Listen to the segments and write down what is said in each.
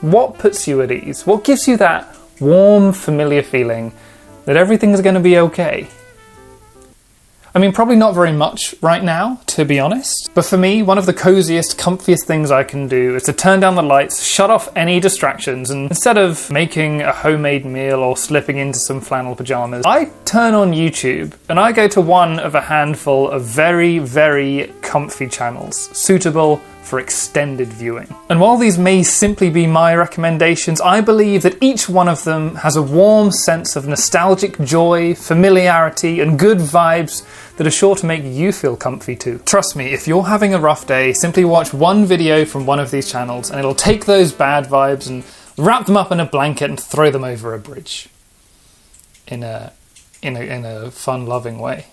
What puts you at ease? What gives you that warm, familiar feeling that everything's going to be okay? I mean, probably not very much right now, to be honest. But for me, one of the coziest, comfiest things I can do is to turn down the lights, shut off any distractions, and instead of making a homemade meal or slipping into some flannel pajamas, I turn on YouTube and I go to one of a handful of very, very comfy channels, suitable for extended viewing. And while these may simply be my recommendations, I believe that each one of them has a warm sense of nostalgic joy, familiarity, and good vibes that are sure to make you feel comfy too. Trust me, if you're having a rough day, simply watch one video from one of these channels and it'll take those bad vibes and wrap them up in a blanket and throw them over a bridge. In a fun, loving way.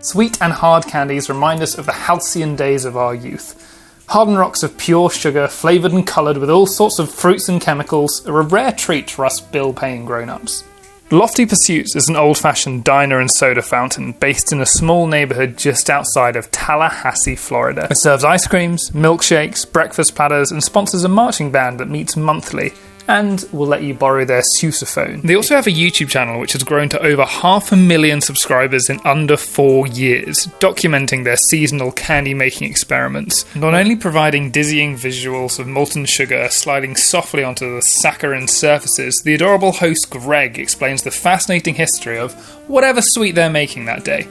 Sweet and hard candies remind us of the halcyon days of our youth. Hardened rocks of pure sugar, flavoured and coloured with all sorts of fruits and chemicals, are a rare treat for us bill-paying grown-ups. Lofty Pursuits is an old-fashioned diner and soda fountain based in a small neighbourhood just outside of Tallahassee, Florida. It serves ice creams, milkshakes, breakfast platters, and sponsors a marching band that meets monthly, and will let you borrow their sousaphone. They also have a YouTube channel which has grown to over 500,000 subscribers in under 4 years, documenting their seasonal candy making experiments. Not only providing dizzying visuals of molten sugar sliding softly onto the saccharine surfaces, the adorable host Greg explains the fascinating history of whatever sweet they're making that day.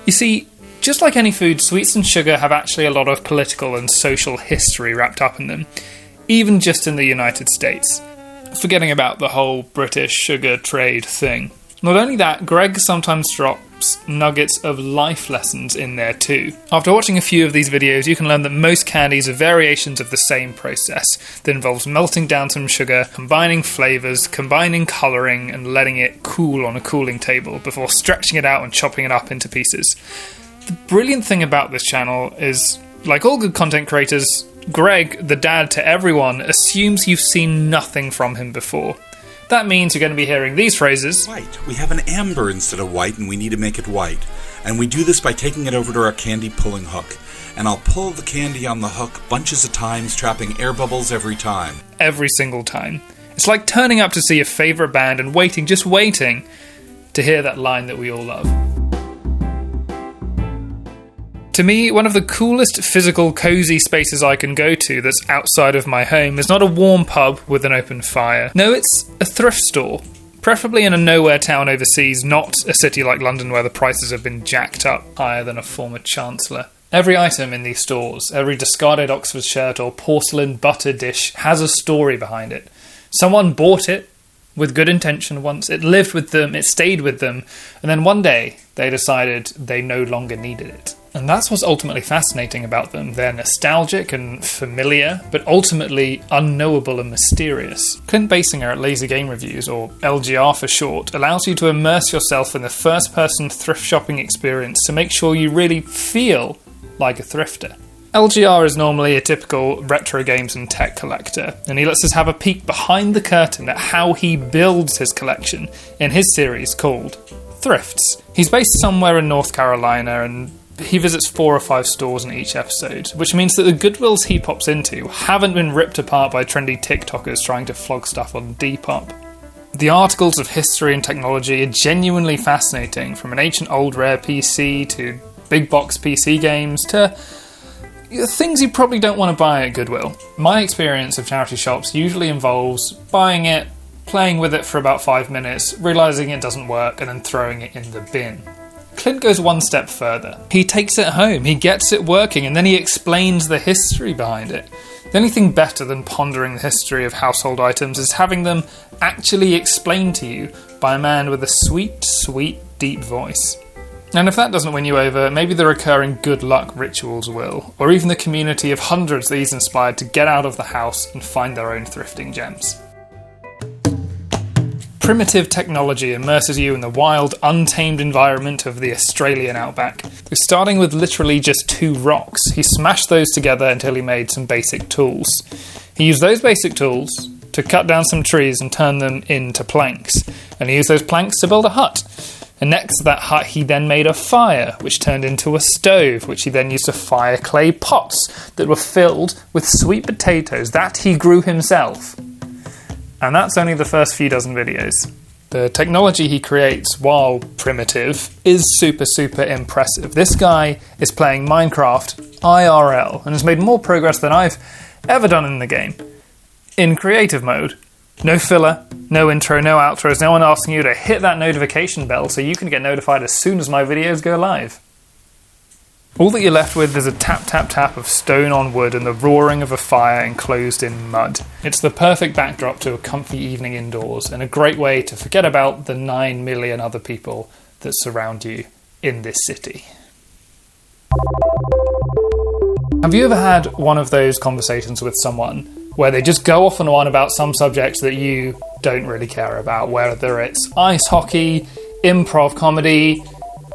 You see, just like any food, sweets and sugar have actually a lot of political and social history wrapped up in them. Even just in the United States, forgetting about the whole British sugar trade thing. Not only that, Greg sometimes drops nuggets of life lessons in there too. After watching a few of these videos, you can learn that most candies are variations of the same process that involves melting down some sugar, combining flavours, combining colouring, and letting it cool on a cooling table before stretching it out and chopping it up into pieces. The brilliant thing about this channel is, like all good content creators, Greg, the dad to everyone, assumes you've seen nothing from him before. That means you're going to be hearing these phrases. White. We have an amber instead of white and we need to make it white. And we do this by taking it over to our candy pulling hook. And I'll pull the candy on the hook bunches of times, trapping air bubbles every time. Every single time. It's like turning up to see a favourite band and waiting, just waiting, to hear that line that we all love. To me, one of the coolest physical, cosy spaces I can go to that's outside of my home is not a warm pub with an open fire. No, it's a thrift store. Preferably in a nowhere town overseas, not a city like London where the prices have been jacked up higher than a former chancellor. Every item in these stores, every discarded Oxford shirt or porcelain butter dish has a story behind it. Someone bought it with good intention once, it lived with them, it stayed with them, and then one day they decided they no longer needed it. And that's what's ultimately fascinating about them. They're nostalgic and familiar, but ultimately unknowable and mysterious. Clint Basinger at Lazy Game Reviews, or LGR for short, allows you to immerse yourself in the first-person thrift shopping experience to make sure you really feel like a thrifter. LGR is normally a typical retro games and tech collector, and he lets us have a peek behind the curtain at how he builds his collection in his series called Thrifts. He's based somewhere in North Carolina, and he visits 4 or 5 stores in each episode, which means that the Goodwills he pops into haven't been ripped apart by trendy TikTokers trying to flog stuff on Depop. The articles of history and technology are genuinely fascinating, from an ancient old rare PC to big box PC games to things you probably don't want to buy at Goodwill. My experience of charity shops usually involves buying it, playing with it for about 5 minutes, realising it doesn't work, and then throwing it in the bin. Clint goes one step further. He takes it home, he gets it working, and then he explains the history behind it. The only thing better than pondering the history of household items is having them actually explained to you by a man with a sweet, sweet, deep voice. And if that doesn't win you over, maybe the recurring good luck rituals will, or even the community of hundreds that he's inspired to get out of the house and find their own thrifting gems. Primitive technology immerses you in the wild, untamed environment of the Australian outback. Starting with literally just 2 rocks, he smashed those together until he made some basic tools. He used those basic tools to cut down some trees and turn them into planks, and he used those planks to build a hut. And next to that hut, he then made a fire, which turned into a stove, which he then used to fire clay pots that were filled with sweet potatoes that he grew himself. And that's only the first few dozen videos. The technology he creates, while primitive, is super, super impressive. This guy is playing Minecraft IRL and has made more progress than I've ever done in the game. In creative mode. No filler, no intro, no outros, no one asking you to hit that notification bell so you can get notified as soon as my videos go live. All that you're left with is a tap tap tap of stone on wood and the roaring of a fire enclosed in mud. It's the perfect backdrop to a comfy evening indoors and a great way to forget about the 9 million other people that surround you in this city. Have you ever had one of those conversations with someone where they just go off and on about some subject that you don't really care about, whether it's ice hockey, improv comedy,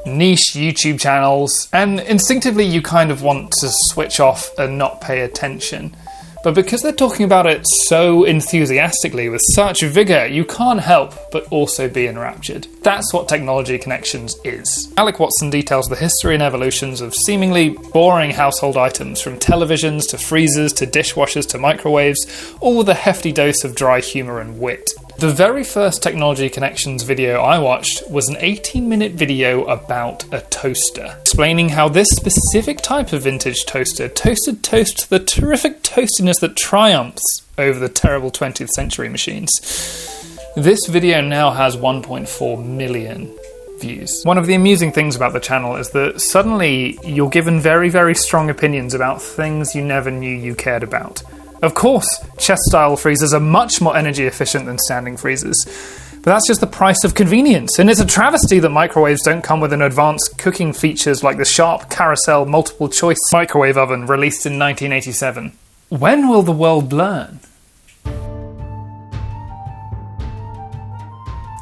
niche YouTube channels, and instinctively you kind of want to switch off and not pay attention. But because they're talking about it so enthusiastically, with such vigour, you can't help but also be enraptured. That's what Technology Connections is. Alec Watson details the history and evolutions of seemingly boring household items, from televisions to freezers to dishwashers to microwaves, all with a hefty dose of dry humour and wit. The very first Technology Connections video I watched was an 18-minute video about a toaster, explaining how this specific type of vintage toaster toasted toast to the terrific toastiness that triumphs over the terrible 20th century machines. This video now has 1.4 million views. One of the amusing things about the channel is that suddenly you're given very, very strong opinions about things you never knew you cared about. Of course, chest-style freezers are much more energy efficient than standing freezers, but that's just the price of convenience, and it's a travesty that microwaves don't come with an advanced cooking features like the Sharp Carousel Multiple Choice Microwave Oven released in 1987. When will the world learn?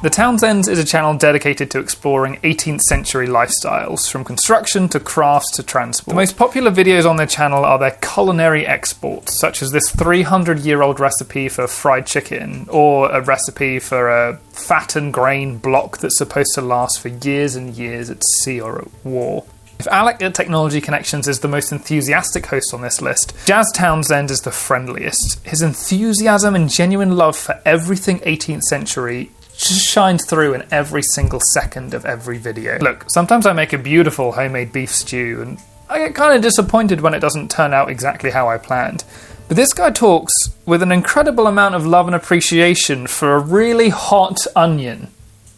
The Townsends is a channel dedicated to exploring 18th century lifestyles, from construction to crafts to transport. The most popular videos on their channel are their culinary exports, such as this 300-year-old recipe for fried chicken, or a recipe for a fat and grain block that's supposed to last for years and years at sea or at war. If Alec at Technology Connections is the most enthusiastic host on this list, Jazz Townsend is the friendliest. His enthusiasm and genuine love for everything 18th century just shines through in every single second of every video. Look, sometimes I make a beautiful homemade beef stew, and I get kind of disappointed when it doesn't turn out exactly how I planned. But this guy talks with an incredible amount of love and appreciation for a really hot onion.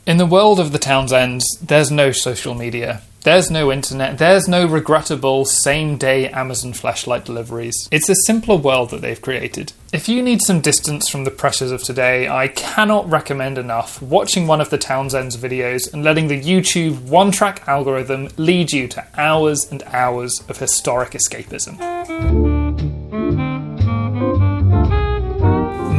In the world of the Townsends, there's no social media. There's no internet, there's no regrettable same-day Amazon flashlight deliveries. It's a simpler world that they've created. If you need some distance from the pressures of today, I cannot recommend enough watching one of the Townsends videos and letting the YouTube one-track algorithm lead you to hours and hours of historic escapism.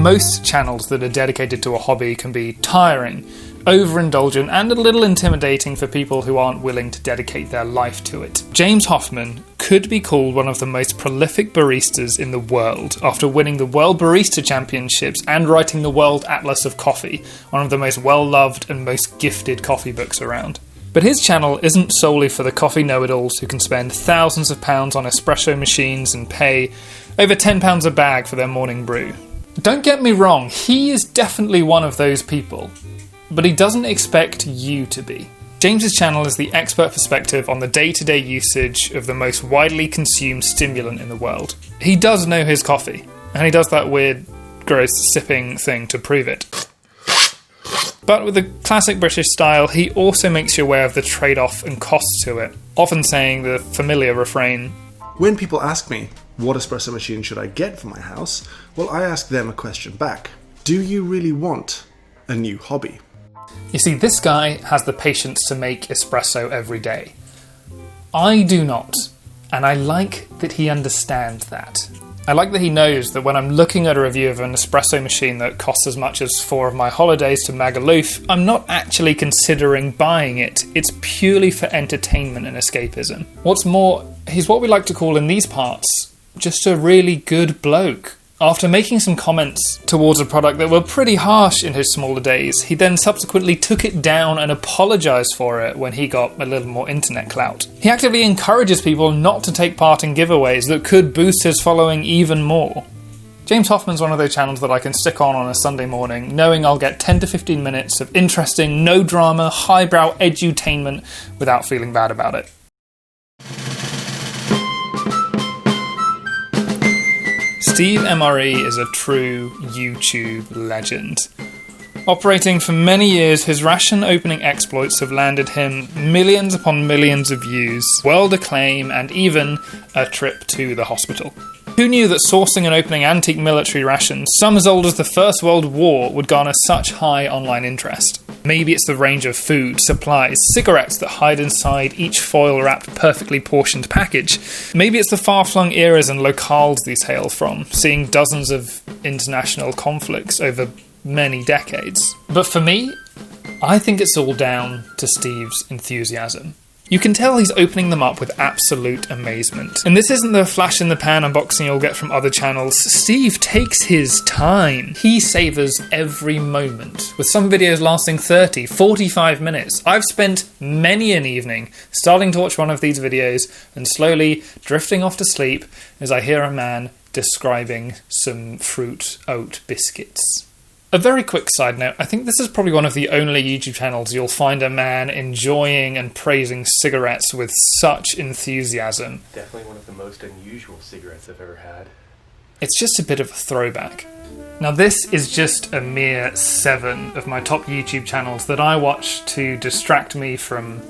Most channels that are dedicated to a hobby can be tiring, overindulgent, and a little intimidating for people who aren't willing to dedicate their life to it. James Hoffman could be called one of the most prolific baristas in the world after winning the World Barista Championships and writing the World Atlas of Coffee, one of the most well-loved and most gifted coffee books around. But his channel isn't solely for the coffee know-it-alls who can spend thousands of pounds on espresso machines and pay over £10 a bag for their morning brew. Don't get me wrong, he is definitely one of those people, but he doesn't expect you to be. James's channel is the expert perspective on the day-to-day usage of the most widely consumed stimulant in the world. He does know his coffee, and he does that weird, gross sipping thing to prove it. But with the classic British style, he also makes you aware of the trade-off and costs to it, often saying the familiar refrain, "When people ask me, what espresso machine should I get for my house? Well, I ask them a question back. Do you really want a new hobby?" You see, this guy has the patience to make espresso every day. I do not, and I like that he understands that. I like that he knows that when I'm looking at a review of an espresso machine that costs as much as 4 of my holidays to MacLeod, I'm not actually considering buying it. It's purely for entertainment and escapism. What's more, he's what we like to call in these parts just a really good bloke. After making some comments towards a product that were pretty harsh in his smaller days, he then subsequently took it down and apologised for it when he got a little more internet clout. He actively encourages people not to take part in giveaways that could boost his following even more. James Hoffman's one of those channels that I can stick on a Sunday morning, knowing I'll get 10 to 15 minutes of interesting, no drama, highbrow edutainment without feeling bad about it. Steve MRE is a true YouTube legend. Operating for many years, his ration opening exploits have landed him millions upon millions of views, world acclaim, and even a trip to the hospital. Who knew that sourcing and opening antique military rations, some as old as the First World War, would garner such high online interest? Maybe it's the range of food, supplies, cigarettes that hide inside each foil-wrapped, perfectly portioned package. Maybe it's the far-flung eras and locales these hail from, seeing dozens of international conflicts over many decades. But for me, I think it's all down to Steve's enthusiasm. You can tell he's opening them up with absolute amazement. And this isn't the flash-in-the-pan unboxing you'll get from other channels. Steve takes his time. He savours every moment, with some videos lasting 30, 45 minutes. I've spent many an evening starting to watch one of these videos and slowly drifting off to sleep as I hear a man describing some fruit oat biscuits. A very quick side note, I think this is probably one of the only YouTube channels you'll find a man enjoying and praising cigarettes with such enthusiasm. Definitely one of the most unusual cigarettes I've ever had. It's just a bit of a throwback. Now this is just a mere 7 of my top YouTube channels that I watch to distract me from...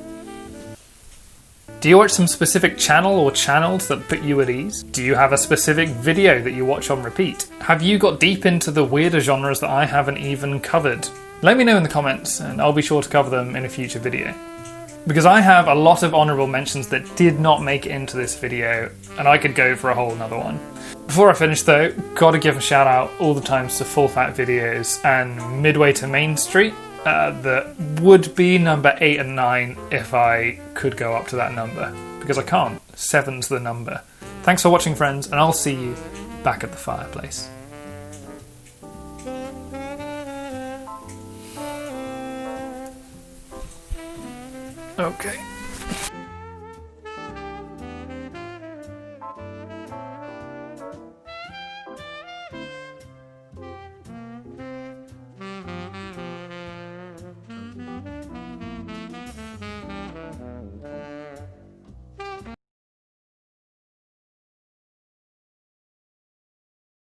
Do you watch some specific channel or channels that put you at ease? Do you have a specific video that you watch on repeat? Have you got deep into the weirder genres that I haven't even covered? Let me know in the comments and I'll be sure to cover them in a future video. Because I have a lot of honourable mentions that did not make it into this video, and I could go for a whole another one. Before I finish though, gotta give a shout out all the times to Full Fat Videos and Midway to Main Street. That would be number 8 and 9 if I could go up to that number, because I can't. 7's the number. Thanks for watching, friends, and I'll see you back at the fireplace. Okay.